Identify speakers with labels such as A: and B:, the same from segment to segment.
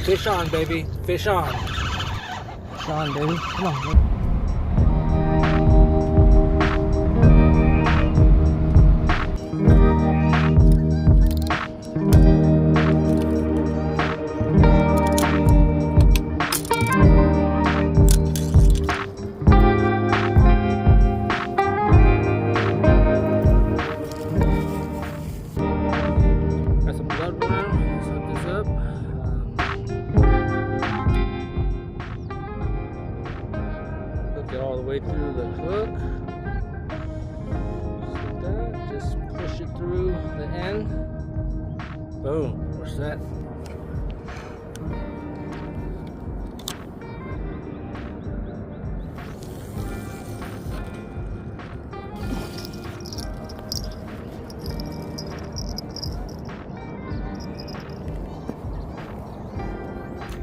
A: Fish on, baby. Fish on. Fish on, baby. Come on. Got some blood worm. Let's hook this up. Hook it all the way through the hook. Just like that. Just push it through the end. Boom. We're set.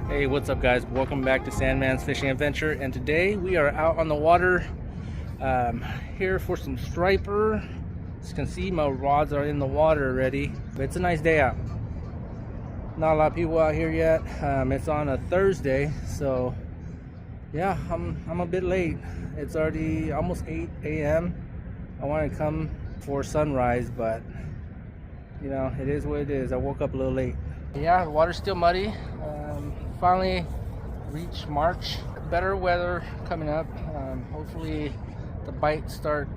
A: Hey, what's up guys? Welcome back to Sandman's Fishing Adventure, and today we are out on the water here for some striper. As you can see, my rods are in the water already, but it's a nice day out. Not a lot of people out here yet. It's on a Thursday, so yeah, I'm a bit late. It's already almost 8 a.m. I want to come for sunrise, but you know, it is what it is. I woke up a little late. Yeah, the water's still muddy. Finally reached March. Better weather coming up. Hopefully the bites start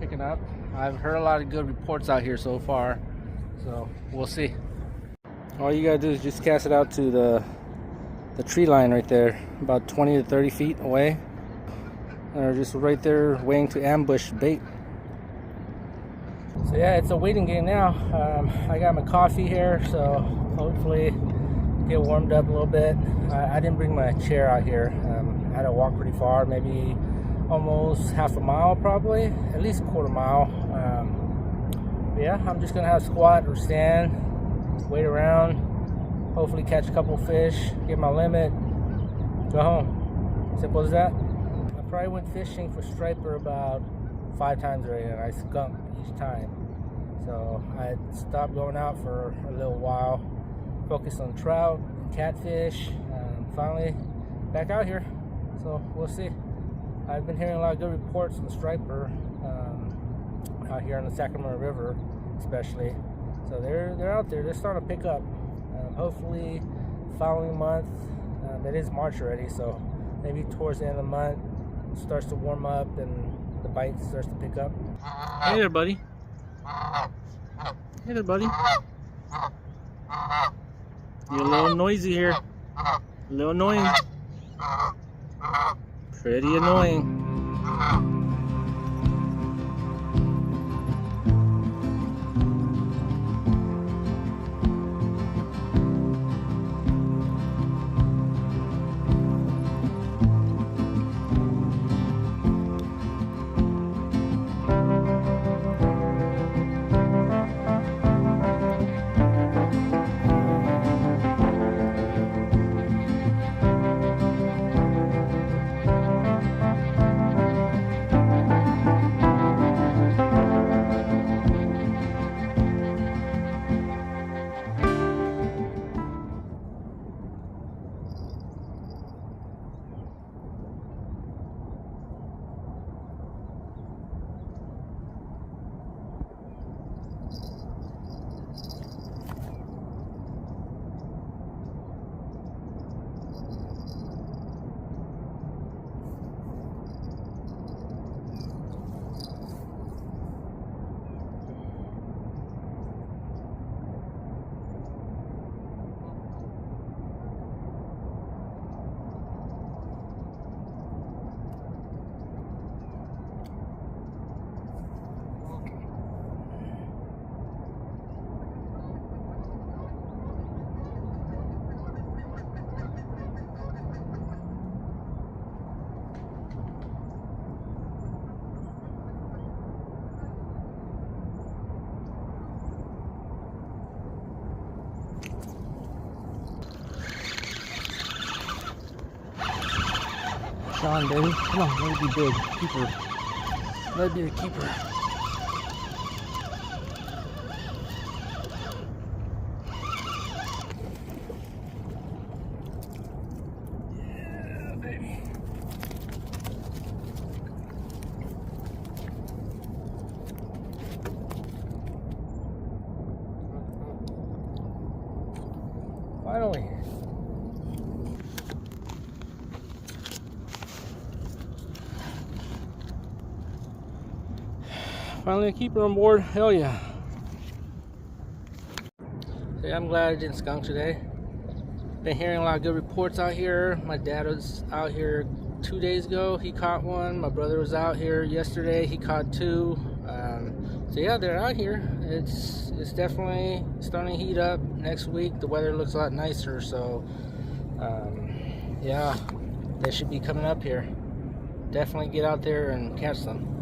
A: picking up. I've heard a lot of good reports out here so far, so we'll see. All you gotta do is just cast it out to the tree line right there, about 20 to 30 feet away. They're just right there waiting to ambush bait. So yeah, it's a waiting game now. I got my coffee here, so hopefully get warmed up a little bit. I didn't bring my chair out here. I had to walk pretty far, maybe almost half a mile, probably at least a quarter mile. But yeah, I'm just gonna have squat or stand, wait around, hopefully catch a couple fish, get my limit, go home. Simple as that. I probably went fishing for striper about 5 times already, and I skunked each time. So I stopped going out for a little while, focused on trout and catfish. Finally back out here, so we'll see. I've been hearing a lot of good reports on striper out here on the Sacramento River especially, so they're out there. They're starting to pick up. Hopefully following month, it is March already, so maybe towards the end of the month it starts to warm up and the bite starts to pick up. Hey there, buddy. Hey there, buddy. You're a little noisy here. A little annoying. Pretty annoying. Sean, baby. Come on, let it be big. Keeper. Let it be the keeper. Finally. Finally a keeper on board. Hell yeah. So yeah, I'm glad I didn't skunk today. Been hearing a lot of good reports out here. My dad was out here 2 days ago. He caught one. My brother was out here yesterday. He caught two. So yeah, they're out here. It's definitely starting to heat up. Next week the weather looks a lot nicer. So yeah, they should be coming up here. Definitely get out there and catch them.